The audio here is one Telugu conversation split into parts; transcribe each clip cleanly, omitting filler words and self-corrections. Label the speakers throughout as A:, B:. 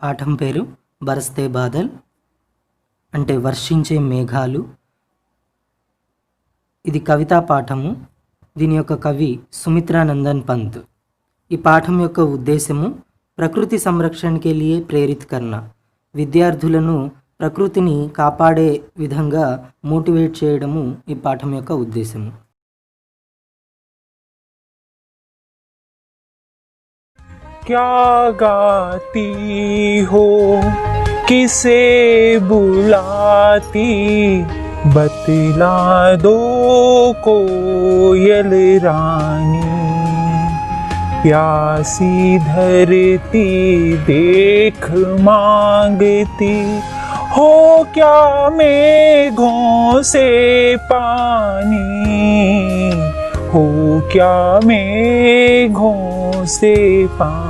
A: పాఠం పేరు బరస్తే బాదల్ అంటే వర్షించే మేఘాలు. ఇది కవితా పాఠము. దీని యొక్క కవి సుమిత్రానందన్ పంత్. ఈ పాఠం యొక్క ఉద్దేశము ప్రకృతి సంరక్షణ के लिए ప్రేరిత్ करना, విద్యార్థులను ప్రకృతిని కాపాడే విధంగా మోటివేట్ చేయడము ఈ పాఠం యొక్క ఉద్దేశము.
B: क्या गाती हो, किसे बुलाती, बतला दो कोयल रानी। प्यासी धरती देख मांगती हो, क्या मेघों से पानी, हो क्या मेघों से पानी।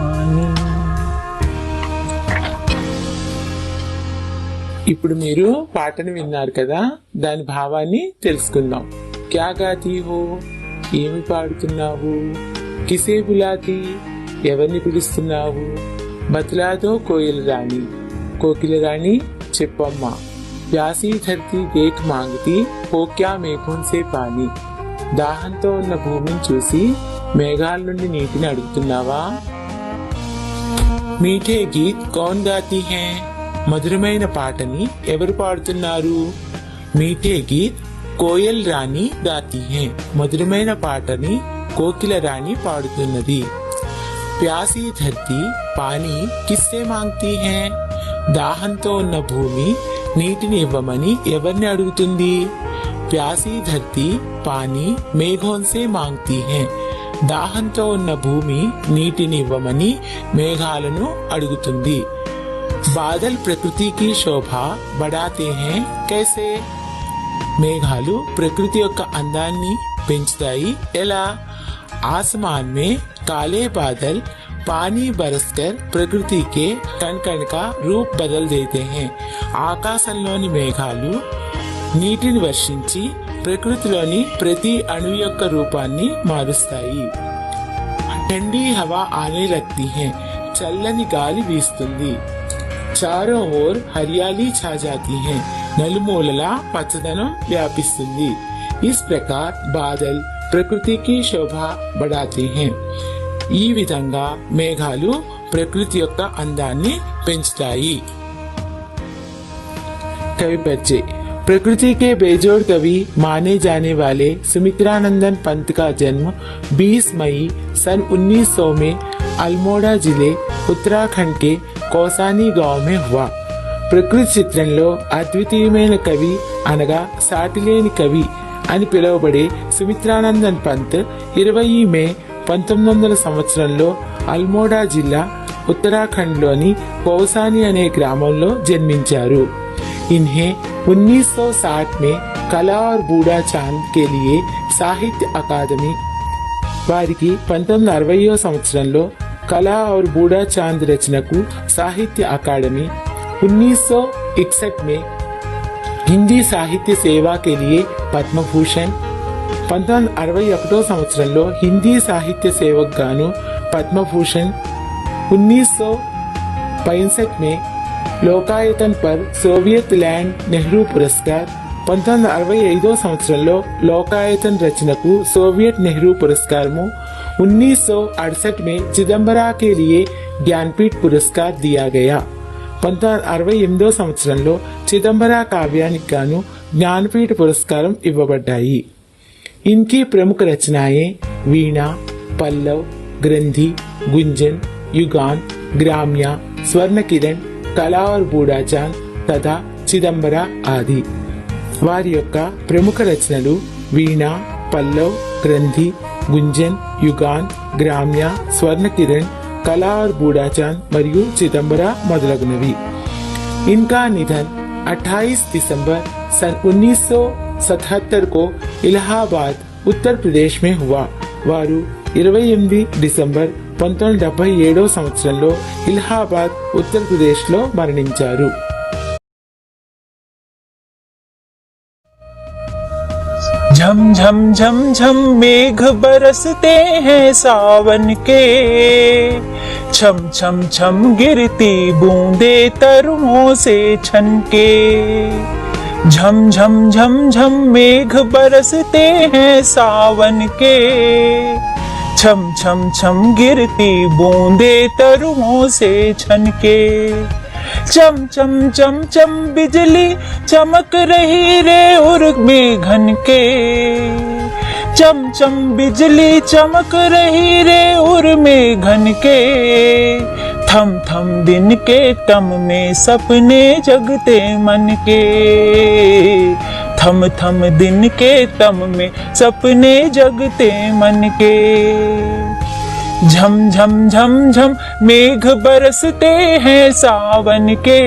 B: ఇప్పుడు మీరు పాటను విన్నారు కదా, దాని భావాన్ని తెలుసుకుందాం. క్యా గాతీ హో, ఏమి పాడుతున్నావు, కిసే బులాతి, ఎవరిని పిలుస్తున్నావు, బతలాదో కోయిల రాణి, కోకిల రాణి చెప్పమ్మా, ప్యాసీ ధర్తీ దేఖ్ మాంగతి హో క్యా మేఘోం సే పానీ, దాహంతో ఉన్న భూమిని చూసి మేఘాల నుండి నీటిని అడుగుతున్నావా. మీఠే గీత్ కౌన్ గాతీ హై, మధురమైన పాటని ఎవరు పాడుతున్నారు. మీఠే గీత్ కోయల్ రాణి గాతీ హై, మధురమైన పాటని కోకిల రాణి పాడుతున్నది. ప్యాసీ ధర్తీ పానీ కిస్సే మాంగ్తీ హై, దాహంతో ఉన్న భూమి నీటిని ఇవ్వమని ఎవరిని అడుగుతుంది. ప్యాసీ ధర్తీ పానీ మేఘోం సే మాంగ్తీ హై, దాహంతో ఉన్న భూమి నీటిని ఇవ్వమని మేఘాలను అడుగుతుంది. బాదల్ ప్రకృతికి శోభ బడాతే హై కైసే, మేఘాలు ప్రకృతి యొక్క అందాన్ని పెంచుతాయి ఎలా. ఆసమాన్ మే కాలే బాదల్ పానీ బరస్కర్ ప్రకృతి కే కణ్ కణ్ కా రూప్ బదల్ దేతే హై, ఆకాశంలోని మేఘాలు నీటిని వర్షించి ప్రకృతిలోని ప్రతి అణువు యొక్క రూపాన్ని మారుస్తాయి. ठंडी हवा आने लगती है, చల్లని గాలి వీస్తుంది. చారో ఓర్ హరియాలీ ఛా జాతీ హై, నలుమూలలా పచ్చదనం వ్యాపిస్తుంది. ఇస్ ప్రకార్ బాదల్ ప్రకృతికి శోభ బడాతే హై, ఈ విధంగా మేఘాలు ప్రకృతి యొక్క అందాన్ని పెంచుతాయి. కవి పరిచయ. प्रकृति के बेजोड़ कवि माने जाने वाले सुमित्रानंदन पंत का जन्म 20 मई सन 1900 में अल्मोड़ा जिले उत्तराखंड के कौसानी गांव में हुआ. ప్రకృతి చిత్రంలో అద్వితీయమైన కవి అనగా సాటిలేని కవి అని పిలువబడే సుమిత్రానందన్ పంత్ 20 మే 1900 సంవత్సరంలో అల్మోడా జిల్లా ఉత్తరాఖండ్లోని కౌసాని అనే గ్రామంలో జన్మించారు. इन्हें 1960 में कला और बूढ़ा चांद के लिए సాహిత్య అకాదమీ, వారికి 1960వ సంవత్సరంలో కళా और बूढ़ा चांद రచనకు సాహిత్య అకాడమీ, 1961 में హిందీ సాహిత్య సేవా के लिए పద్మభూషణ్, 1961వ సంవత్సరంలో హిందీ సాహిత్య సేవకు గాను పద్మభూషణ్, 1965 में లోకాయతన్ పర్ సోవియట్ ల్యాండ్ నెహ్రూ పురస్కార్, 1965వ సంవత్సరంలో లోకాయతన్ రచనకు సోవియట్ నెహ్రూ పురస్కారము, 1968 में చిదంబరా के लिए ज्ञानपीठ पुरस्कार दिया गया. 1968వ సంవత్సరంలో చిదంబరా కావ్యానికి గాను జ్ఞానపీఠ పురస్కారం ఇవ్వబడ్డాయి. इनकी प्रमुख रचनाएं वीणा, पल्लव, ग्रंथि, गुंजन, युगान, ग्राम्या, स्वर्ण किरण, कला और बूढ़ा चांद तथा చిదంబరా ఆది. వారి యొక్క ప్రముఖ రచనలు వీణ, పల్లవ్, గ్రంథి, గుంజన్, యుగాన్, గ్రామ్య, స్వర్ణ కిరణ్, కళా और बूढ़ा चांद మరియు చిదంబరా మొదలగునవి. इनका निधन 28 दिसंबर सन 1977 को इलाहाबाद उत्तर प्रदेश में हुआ. వారు 28 డిసెంబర్ 1977 సంవత్సరంలో ఇలహాబాద్ ఉత్తరప్రదేశ్లో మరణించారు.
C: झम झम झम झम मेघ बरसते हैं सावन के, छम छम छम गिरती बूंदे तरुओं से छनके। झम झम झम झम मेघ बरसते हैं सावन के, छम छम छम गिरती बूंदे तरुओं से छनके। चम चम चम चम बिजली चमक रही रे उर मेघन के, चम चम बिजली चमक रही रे उर मेघन के। थम थम दिन के तम में सपने जगते मन के, थम थम दिन के तम में सपने जगते मन के। झम झम झम झम मेघ बरसते हैं सावन के,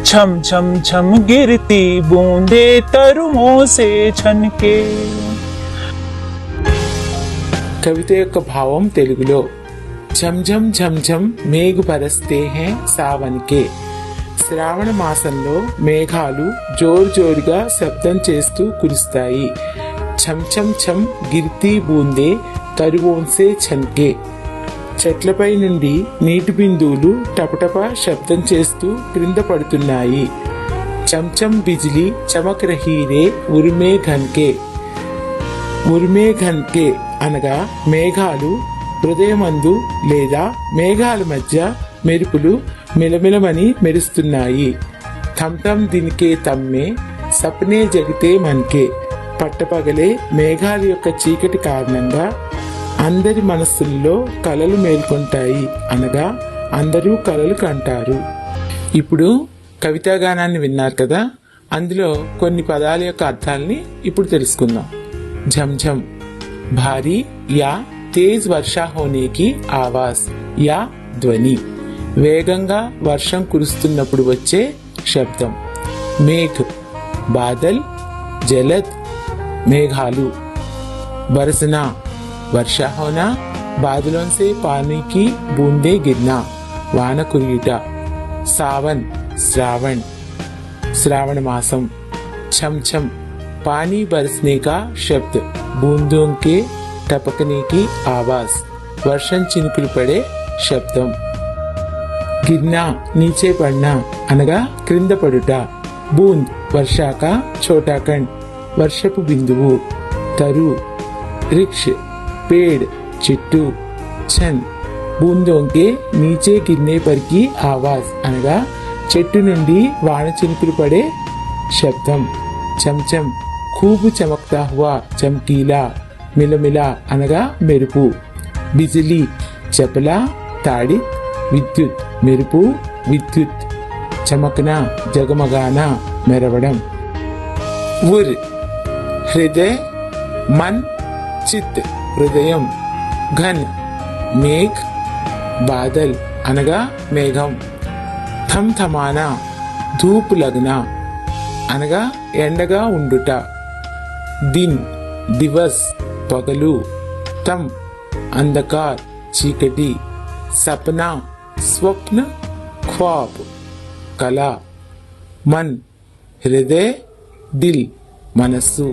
C: छम छम छम गिरती बूंदे तरुओं से छनके।
B: కవిత యొక్క భావం తెలుగులో. ఝం ఝం ఝం ఝం మేఘ బరస్తే హే సావన్కే. శ్రావణ మాసంలో మేఘాలు జోరుగా శబ్దం చేస్తూ కురుస్తాయి. ఛం ఛం ఛం గిర్తీ బూందే తరువోన్సే ఛన్కే. చెట్లపై నుండి నీటి బిందువులు టపటప శబ్దం చేస్తూ క్రింద పడుతున్నాయి. చంచం బిజిలీ చమక్ రహీ రే ఉర్మే ఘన్కే. ఉర్మే ఘన్కే అనగా మేఘాలు హృదయమందు లేదా మేఘాల మధ్య మెరుపులు మిలమిలమని మెరుస్తున్నాయి. Thumb thumb దిన్కే తమ్మే సప్నే జగితే మన్కే. పట్టపగలే మేఘాల యొక్క చీకటి కారణంగా అందరి మనస్సుల్లో కలలు మేల్కొంటాయి అనగా అందరూ కలలు కంటారు. ఇప్పుడు కవితాగానాన్ని విన్నారు కదా, అందులో కొన్ని పదాల యొక్క అర్థాలని ఇప్పుడు తెలుసుకుందాం. झमझम भारी या तेज वर्षा होने की आवाज या ధ్వని, వేగంగా వర్షం కురుస్తున్నప్పుడు వచ్చే శబ్దం. మేఘ్ బాదల్ జలద్ మేఘాలు. बरसना वर्षा होना, बादलों से पानी की बूंदे गिरना वान कुरीट. सावन श्रावण श्रावण मासम. छम छम पानी बरसने का शब्द, बूंदों के टपकने की आवाज वर्षం చినుకులు పడే శబ్దం. గిర్నా नीचे पड़ना అనగా క్రింద పడుట. బూంద్ వర్షా కా छोटा कण వర్షపు బిందువు. तरु वृक्ष पेड़ చెట్టు. छन बूंदों के नीचे गिरने पर की आवाज అనగా చెట్టు నుండి వాన చినుకులు పడే శబ్దం. చంచం खूब चमकता हुआ चमकीला मिलमिला అనగా మెరుపు. బిజిలీ చపలా తాడి విద్యుత్ మెరుపు విద్యుత్. చమకనా జగమగానా మెరవడం. ఉర్ హృదయ मन चित्त హృదయం. ఘన్ మేఘ్ బాదల్ అనగా మేఘం. థమ్ థమానా ధూప్ లగ్నా అనగా ఎండగా ఉండుట. దిన్ దివస్ పగలు. తమ్ అంధకార్ చీకటి. సప్నా స్వప్న ఖ్వాబ్ కళ. మన్ హృదయ దిల్ మనస్సు.